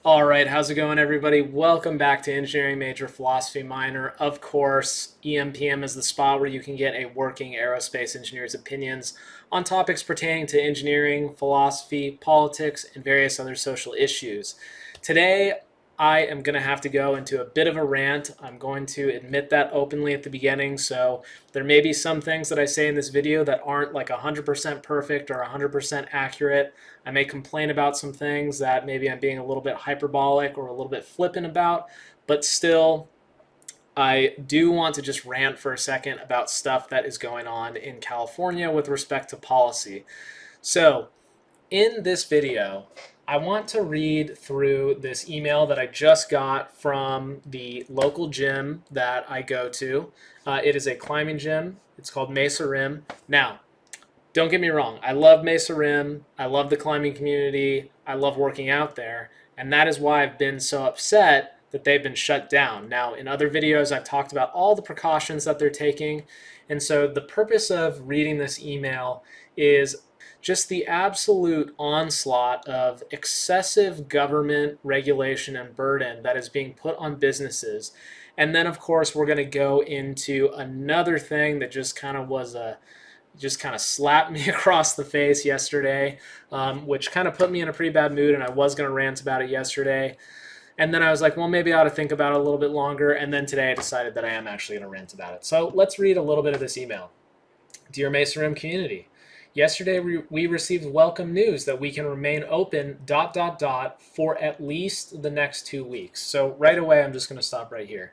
All right, how's it going, everybody? Welcome back to Engineering Major Philosophy Minor. Of course, EMPM is the spot where you can get a working aerospace engineer's opinions on topics pertaining to engineering, philosophy, politics, and various other social issues. Today, I am going to have to go into a bit of a rant. I'm going to admit that openly at the beginning, so there may be some things that I say in this video that aren't like 100% perfect or 100% accurate. I may complain about some things that maybe I'm being a little bit hyperbolic or a little bit flippant about, but still, I do want to just rant for a second about stuff that is going on in California with respect to policy. So, in this video, I want to read through this email that I just got from the local gym that I go to. It is a climbing gym. It's called Mesa Rim. Now, don't get me wrong. I love Mesa Rim. I love the climbing community. I love working out there. And that is why I've been so upset that they've been shut down. Now, in other videos, I've talked about all the precautions that they're taking. And so the purpose of reading this email is just the absolute onslaught of excessive government regulation and burden that is being put on businesses. And then, of course, we're going to go into another thing that just kind of slapped me across the face yesterday, which kind of put me in a pretty bad mood, and I was going to rant about it yesterday. And then I was like, well, maybe I ought to think about it a little bit longer. And then today I decided that I am actually going to rant about it. So let's read a little bit of this email. Dear Mesa Rim community, yesterday we received welcome news that we can remain open ... for at least the next 2 weeks. So right away, I'm just going to stop right here.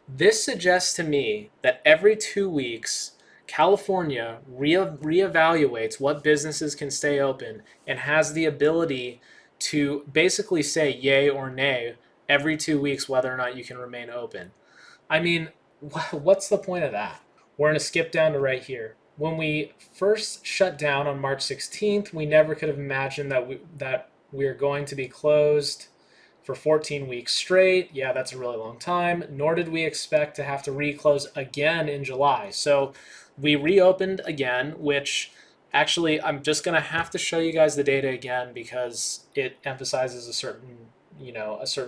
This suggests to me that every 2 weeks, California reevaluates what businesses can stay open and has the ability to basically say yay or nay every 2 weeks whether or not you can remain open. I mean, what's the point of that? We're going to skip down to right here. When we first shut down on March 16th, we never could have imagined that we're going to be closed for 14 weeks straight. Yeah, that's a really long time. Nor did we expect to have to reclose again in July. So we reopened again, which actually I'm just going to have to show you guys the data again because it emphasizes a certain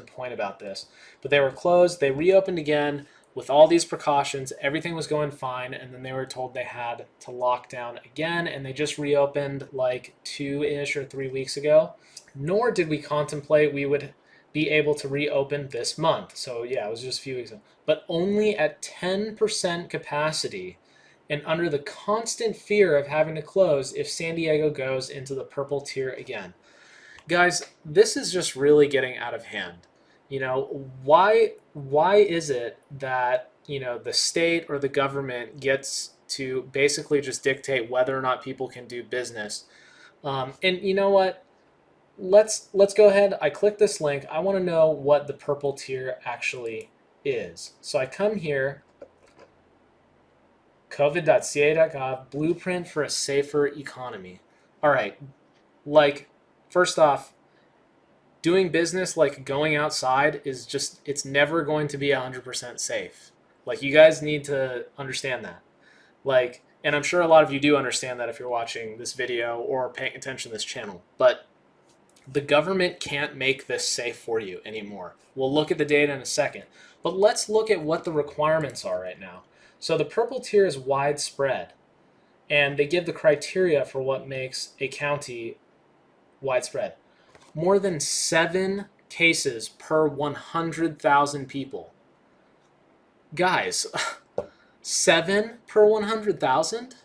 point about this. But they were closed, they reopened again with all these precautions. Everything was going fine, and then they were told they had to lock down again, and they just reopened like 2-ish or 3 weeks ago. Nor did we contemplate we would be able to reopen this month. So yeah, it was just a few weeks ago, but only at 10% capacity and under the constant fear of having to close if San Diego goes into the purple tier again. Guys, this is just really getting out of hand. Why is it that, the state or the government gets to basically just dictate whether or not people can do business? And you know what? Let's go ahead. I click this link. I want to know what the purple tier actually is. So I come here, covid.ca.gov, blueprint for a safer economy. All right, first off, doing business like going outside is just, it's never going to be 100% safe. You guys need to understand that. And I'm sure a lot of you do understand that if you're watching this video or paying attention to this channel. But the government can't make this safe for you anymore. We'll look at the data in a second. But let's look at what the requirements are right now. So the purple tier is widespread. And they give the criteria for what makes a county widespread. More than 7 cases per 100,000 people. Guys, 7 per 100,000?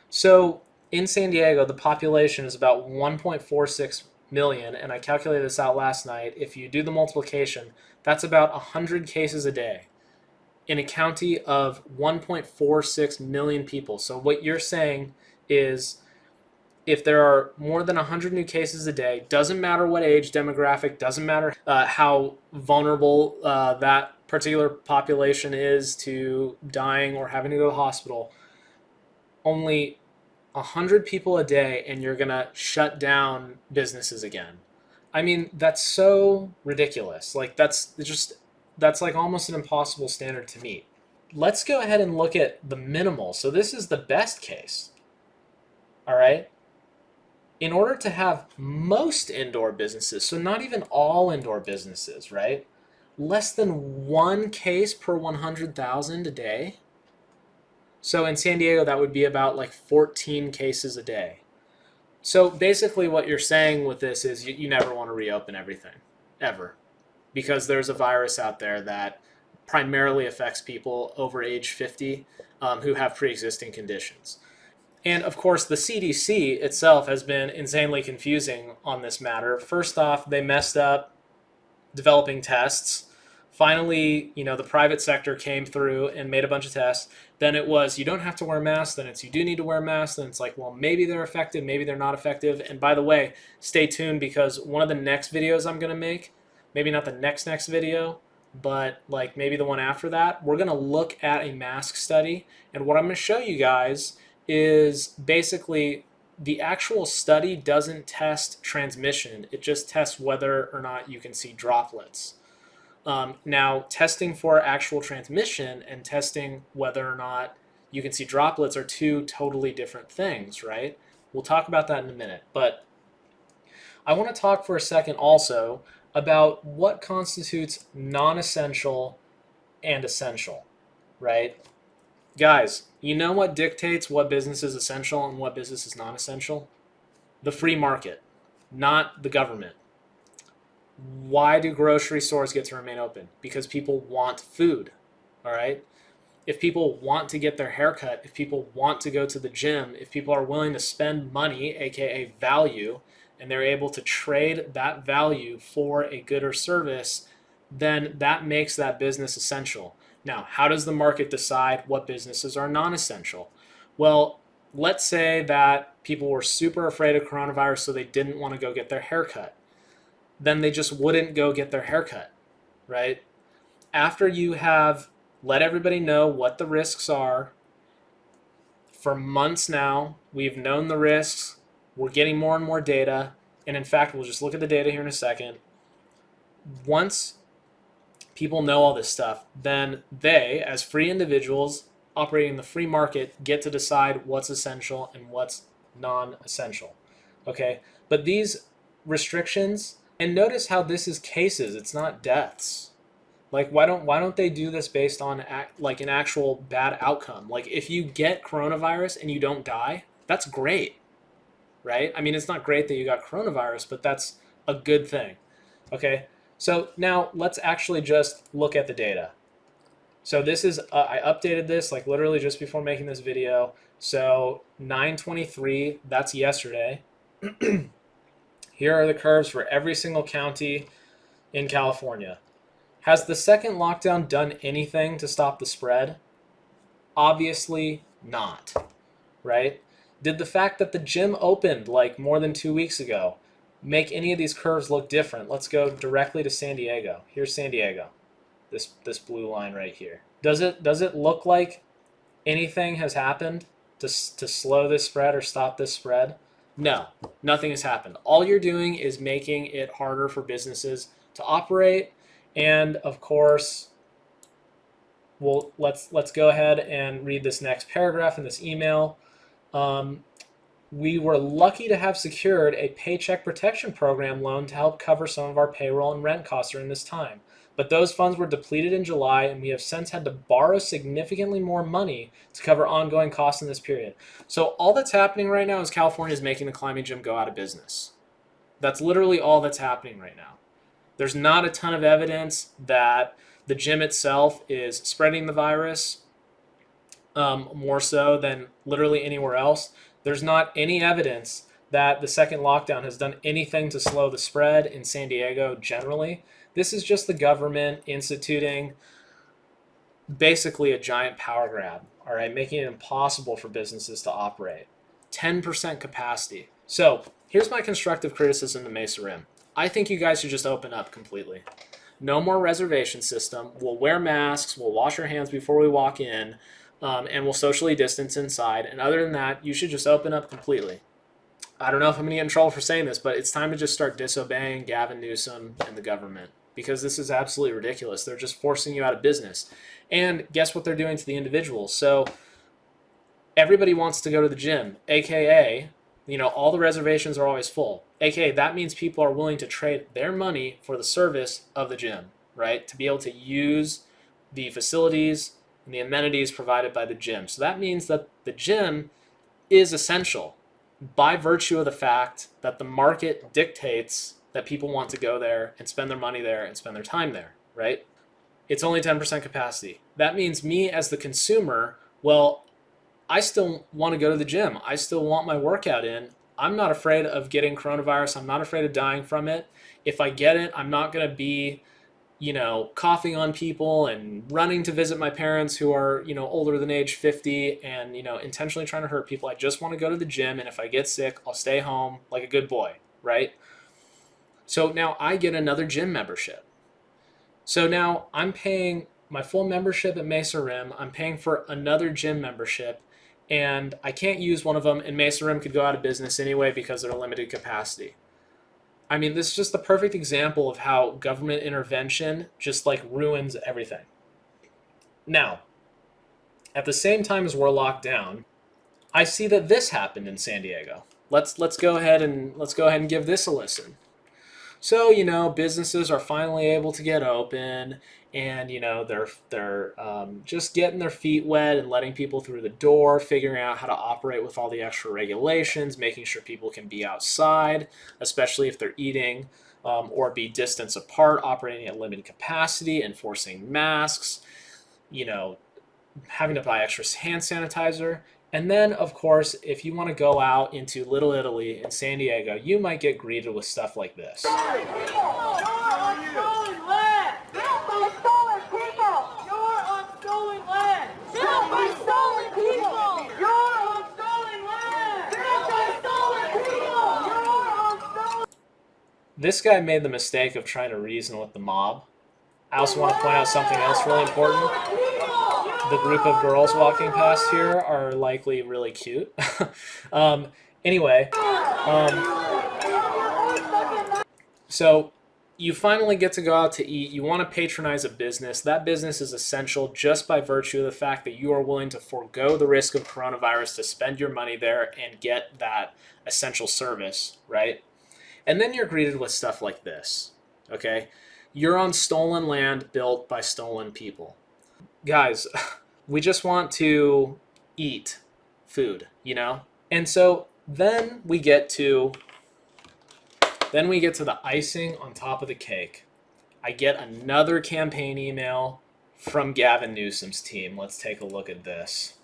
So in San Diego, the population is about 1.46 million, and I calculated this out last night. If you do the multiplication, that's about 100 cases a day in a county of 1.46 million people. So what you're saying is if there are more than 100 new cases a day, doesn't matter what age demographic, doesn't matter how vulnerable that particular population is to dying or having to go to the hospital, only 100 people a day and you're going to shut down businesses again. I mean, that's so ridiculous. That's like almost an impossible standard to meet. Let's go ahead and look at the minimal. So this is the best case. All right. in order to have most indoor businesses, so not even all indoor businesses, right? Less than one case per 100,000 a day. So in San Diego, that would be about like 14 cases a day. So basically, what you're saying with this is you never want to reopen everything, ever, because there's a virus out there that primarily affects people over age 50 who have pre-existing conditions. And of course, the CDC itself has been insanely confusing on this matter. First off, they messed up developing tests. Finally, the private sector came through and made a bunch of tests. Then it was, you don't have to wear masks. Then it's, you do need to wear masks. Then it's like, well, maybe they're effective, maybe they're not effective. And by the way, stay tuned, because one of the next videos I'm going to make, maybe not the next video, but like maybe the one after that, we're going to look at a mask study. And what I'm going to show you guys is basically the actual study doesn't test transmission. It just tests whether or not you can see droplets. Now, testing for actual transmission and testing whether or not you can see droplets are two totally different things, right? We'll talk about that in a minute. But I want to talk for a second also about what constitutes non-essential and essential, right? Guys, you know what dictates what business is essential and what business is non-essential? The free market, not the government. Why do grocery stores get to remain open? Because people want food, all right? If people want to get their hair cut, if people want to go to the gym, if people are willing to spend money, aka value, and they're able to trade that value for a good or service, then that makes that business essential. Now, how does the market decide what businesses are non-essential? Well, let's say that people were super afraid of coronavirus, so they didn't want to go get their hair cut. Then they just wouldn't go get their hair cut, right? After you have let everybody know what the risks are, for months now, we've known the risks, we're getting more and more data, and in fact, we'll just look at the data here in a second. Once people know all this stuff, then they, as free individuals operating in the free market, get to decide what's essential and what's non-essential, okay? But these restrictions, and notice how this is cases, it's not deaths. Like, why don't they do this based on like an actual bad outcome? Like, if you get coronavirus and you don't die, that's great, right? I mean, it's not great that you got coronavirus, but that's a good thing, okay? So now let's actually just look at the data. So this is, I updated this like literally just before making this video. So 9/23, that's yesterday. Here are the curves for every single county in California. Has the second lockdown done anything to stop the spread? Obviously not, right? Did the fact that the gym opened like more than 2 weeks ago make any of these curves look different? Let's go directly to San Diego. Here's San Diego, this blue line right here. Does it look like anything has happened to slow this spread or stop this spread? No, nothing has happened. All you're doing is making it harder for businesses to operate. And of course, well, let's go ahead and read this next paragraph in this email. We were lucky to have secured a Paycheck Protection Program loan to help cover some of our payroll and rent costs during this time. But those funds were depleted in July, and we have since had to borrow significantly more money to cover ongoing costs in this period. So all that's happening right now is California is making the climbing gym go out of business. That's literally all that's happening right now. There's not a ton of evidence that the gym itself is spreading the virus more so than literally anywhere else. There's not any evidence that the second lockdown has done anything to slow the spread in San Diego generally. This is just the government instituting basically a giant power grab, all right, making it impossible for businesses to operate. 10% capacity. So here's my constructive criticism to Mesa Rim. I think you guys should just open up completely. No more reservation system. We'll wear masks. We'll wash our hands before we walk in. And we'll socially distance inside. And other than that, you should just open up completely. I don't know if I'm going to get in trouble for saying this, but it's time to just start disobeying Gavin Newsom and the government, because this is absolutely ridiculous. They're just forcing you out of business. And guess what they're doing to the individuals? So everybody wants to go to the gym, aka, all the reservations are always full. AKA, that means people are willing to trade their money for the service of the gym, right? To be able to use the facilities and the amenities provided by the gym. So that means that the gym is essential by virtue of the fact that the market dictates that people want to go there and spend their money there and spend their time there, right? It's only 10% capacity. That means me as the consumer, well, I still want to go to the gym. I still want my workout in. I'm not afraid of getting coronavirus. I'm not afraid of dying from it. If I get it, I'm not going to be, coughing on people and running to visit my parents who are, older than age 50 and, intentionally trying to hurt people. I just want to go to the gym. And if I get sick, I'll stay home like a good boy, right? So now I get another gym membership. So now I'm paying my full membership at Mesa Rim. I'm paying for another gym membership, and I can't use one of them, and Mesa Rim could go out of business anyway because they're limited capacity. I mean, this is just the perfect example of how government intervention just ruins everything. Now, at the same time as we're locked down, I see that this happened in San Diego. Let's go ahead and give this a listen. So, businesses are finally able to get open, and, they're just getting their feet wet and letting people through the door, figuring out how to operate with all the extra regulations, making sure people can be outside, especially if they're eating, or be distance apart, operating at limited capacity, enforcing masks, having to buy extra hand sanitizer. And then, of course, if you want to go out into Little Italy in San Diego, you might get greeted with stuff like this. You're on stolen land! Built by stolen people! You're on stolen land! Built by stolen people! You're on stolen land! Built by stolen people! You're on stolen... This guy made the mistake of trying to reason with the mob. I also want to point out something else really important. The group of girls walking past here are likely really cute. So you finally get to go out to eat. You want to patronize a business. That business is essential just by virtue of the fact that you are willing to forego the risk of coronavirus to spend your money there and get that essential service, right? And then you're greeted with stuff like this, okay? You're on stolen land built by stolen people. Guys, we just want to eat food, And so then we get to the icing on top of the cake. I get another campaign email from Gavin Newsom's team. Let's take a look at this.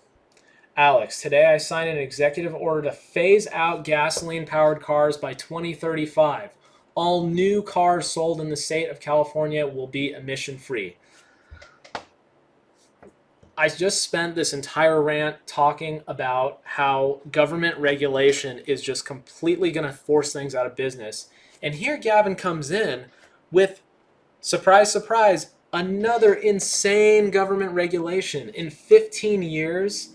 Alex, today I signed an executive order to phase out gasoline-powered cars by 2035. All new cars sold in the state of California will be emission-free. I just spent this entire rant talking about how government regulation is just completely going to force things out of business. And here Gavin comes in with, surprise, surprise, another insane government regulation. In 15 years,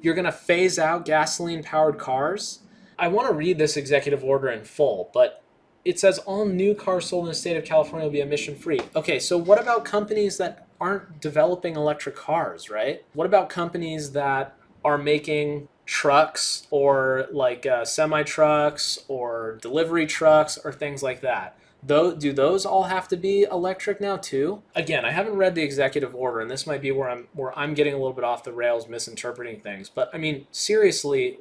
you're going to phase out gasoline-powered cars. I want to read this executive order in full, but it says all new cars sold in the state of California will be emission-free. Okay, so what about companies that aren't developing electric cars, right? What about companies that are making trucks or semi-trucks or delivery trucks or things like that? Do those all have to be electric now too? Again, I haven't read the executive order, and this might be where I'm getting a little bit off the rails, misinterpreting things. But I mean, seriously,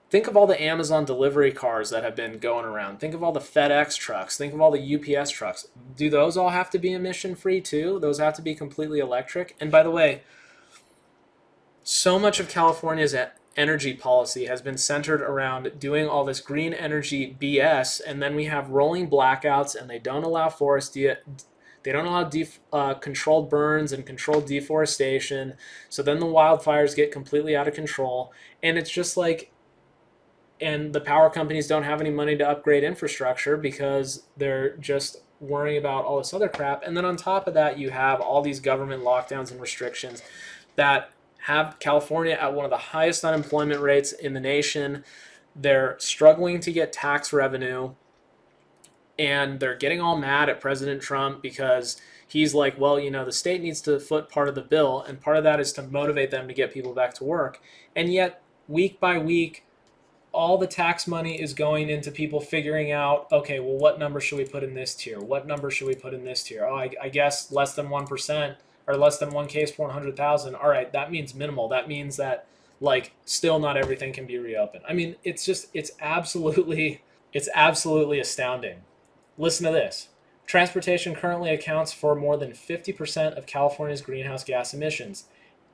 think of all the Amazon delivery cars that have been going around. Think of all the FedEx trucks. Think of all the UPS trucks. Do those all have to be emission-free too? Those have to be completely electric? And by the way, so much of California's energy policy has been centered around doing all this green energy BS, and then we have rolling blackouts, and they don't allow they don't allow controlled burns and controlled deforestation. So then the wildfires get completely out of control, and it's just and the power companies don't have any money to upgrade infrastructure because they're just worrying about all this other crap. And then on top of that, you have all these government lockdowns and restrictions that have California at one of the highest unemployment rates in the nation. They're struggling to get tax revenue, and they're getting all mad at President Trump because he's like, well, the state needs to foot part of the bill, and part of that is to motivate them to get people back to work. And yet, week by week, all the tax money is going into people figuring out, okay, well, what number should we put in this tier? What number should we put in this tier? Oh, I guess less than 1% or less than one case per 100,000. All right, that means minimal. That means that like still not everything can be reopened. I mean, it's absolutely astounding. Listen to this. Transportation currently accounts for more than 50% of California's greenhouse gas emissions,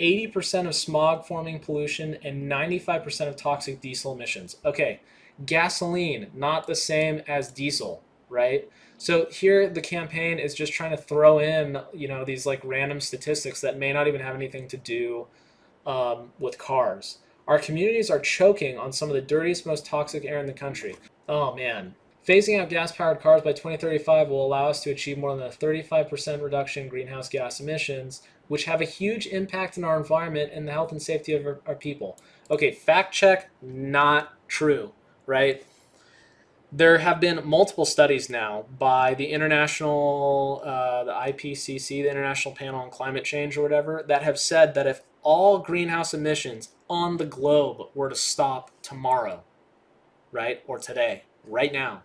80% of smog forming pollution, and 95% of toxic diesel emissions. Okay, gasoline, not the same as diesel, right? So here the campaign is just trying to throw in, these like random statistics that may not even have anything to do with cars. Our communities are choking on some of the dirtiest, most toxic air in the country. Oh man. Phasing out gas-powered cars by 2035 will allow us to achieve more than a 35% reduction in greenhouse gas emissions, which have a huge impact on our environment and the health and safety of our people. Okay, fact check, not true, right? There have been multiple studies now by the the IPCC, the International Panel on Climate Change or whatever, that have said that if all greenhouse emissions on the globe were to stop tomorrow, right, or today, right now,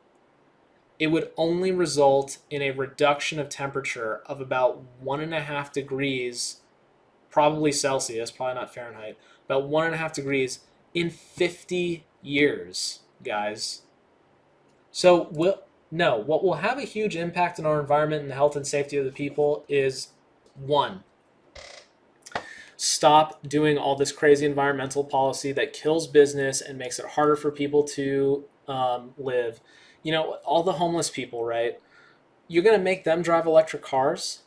it would only result in a reduction of temperature of about 1.5 degrees, probably Celsius, probably not Fahrenheit, about 1.5 degrees in 50 years, guys. So, what will have a huge impact on our environment and the health and safety of the people is one, stop doing all this crazy environmental policy that kills business and makes it harder for people to live. All the homeless people, right? You're going to make them drive electric cars?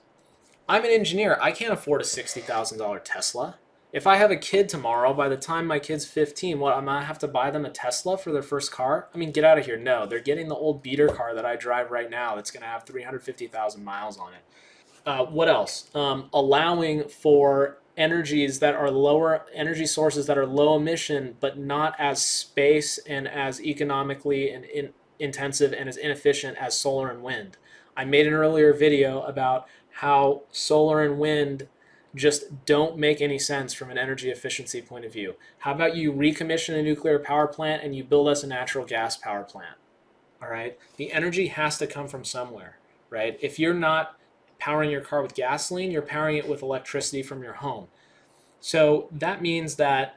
I'm an engineer. I can't afford a $60,000 Tesla. If I have a kid tomorrow, by the time my kid's 15, what, I'm going to have to buy them a Tesla for their first car? I mean, get out of here. No, they're getting the old beater car that I drive right now that's going to have 350,000 miles on it. What else? Allowing for energy sources that are low emission, but not as space and as economically and intensive and as inefficient as solar and wind. I made an earlier video about how solar and wind just don't make any sense from an energy efficiency point of view. How about you recommission a nuclear power plant and you build us a natural gas power plant? All right. The energy has to come from somewhere, right? If you're not powering your car with gasoline, you're powering it with electricity from your home. So that means that,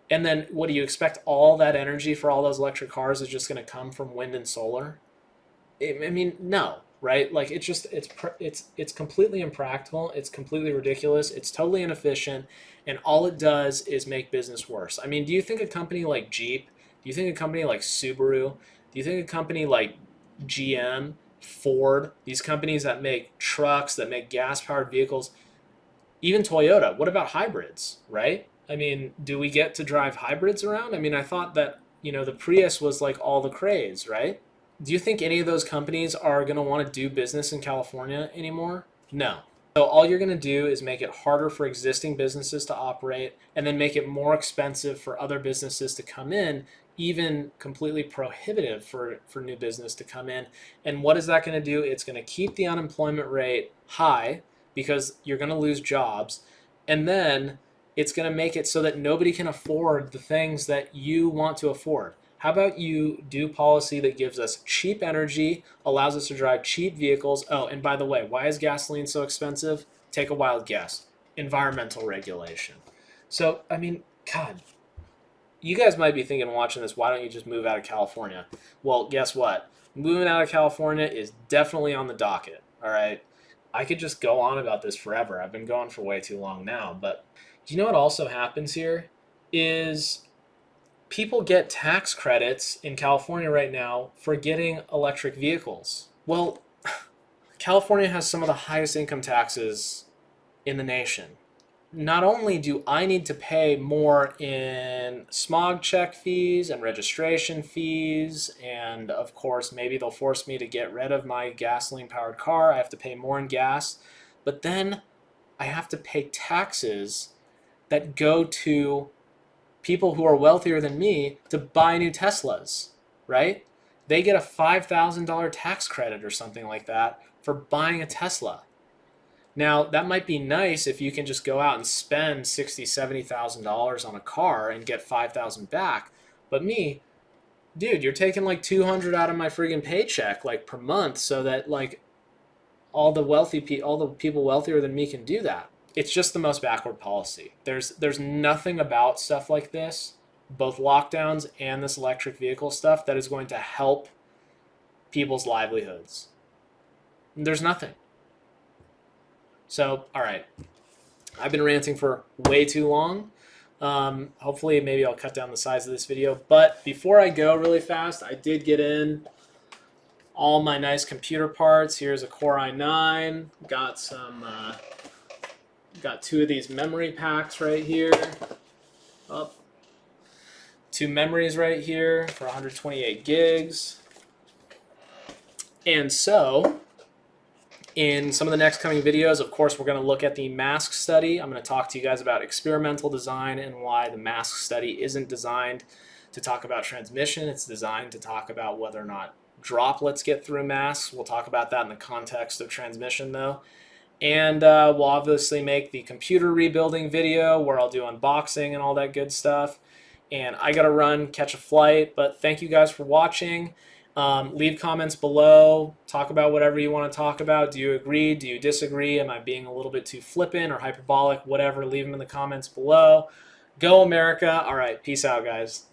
and then what do you expect? All that energy for all those electric cars is just going to come from wind and solar? I mean, no, right? Like it's completely impractical. It's completely ridiculous. It's totally inefficient, and all it does is make business worse. I mean, do you think a company like Jeep? Do you think a company like Subaru? Do you think a company like GM, Ford, these companies that make trucks, that make gas-powered vehicles, even Toyota? What about hybrids, right? I mean, do we get to drive hybrids around? I mean, I thought that, the Prius was like all the craze, right? Do you think any of those companies are going to want to do business in California anymore? No. So all you're going to do is make it harder for existing businesses to operate and then make it more expensive for other businesses to come in, even completely prohibitive for new business to come in. And what is that going to do? It's going to keep the unemployment rate high because you're going to lose jobs. And then it's going to make it so that nobody can afford the things that you want to afford. How about you do policy that gives us cheap energy, allows us to drive cheap vehicles? Oh, and by the way, why is gasoline so expensive? Take a wild guess. Environmental regulation. So, I mean, God, you guys might be thinking, watching this, why don't you just move out of California? Well, guess what? Moving out of California is definitely on the docket, all right? I could just go on about this forever. I've been going for way too long now, but do you know what also happens here is people get tax credits in California right now for getting electric vehicles. Well, California has some of the highest income taxes in the nation. Not only do I need to pay more in smog check fees and registration fees, and of course maybe they'll force me to get rid of my gasoline powered car, I have to pay more in gas, but then I have to pay taxes that go to people who are wealthier than me to buy new Teslas, right? They get a $5,000 tax credit or something like that for buying a Tesla. Now, that might be nice if you can just go out and spend $60,000, $70,000 on a car and get $5,000 back. But me, dude, you're taking like 200 out of my friggin' paycheck like per month so that like all the people wealthier than me can do that. It's just the most backward policy. There's nothing about stuff like this, both lockdowns and this electric vehicle stuff, that is going to help people's livelihoods. There's nothing. So, all right, I've been ranting for way too long. Hopefully, maybe I'll cut down the size of this video. But before I go really fast, I did get in all my nice computer parts. Here's a Core i9. Got some, got 2 of these memory packs right here. Up. 2 memories right here for 128 gigs. And so, in some of the next coming videos, of course, we're going to look at the mask study. I'm going to talk to you guys about experimental design and why the mask study isn't designed to talk about transmission. It's designed to talk about whether or not droplets get through masks. We'll talk about that in the context of transmission, though. And we'll obviously make the computer rebuilding video where I'll do unboxing and all that good stuff. And I got to run, catch a flight. But thank you guys for watching. Leave comments below. Talk about whatever you want to talk about. Do you agree? Do you disagree? Am I being a little bit too flippant or hyperbolic? Whatever. Leave them in the comments below. Go America. All right. Peace out, guys.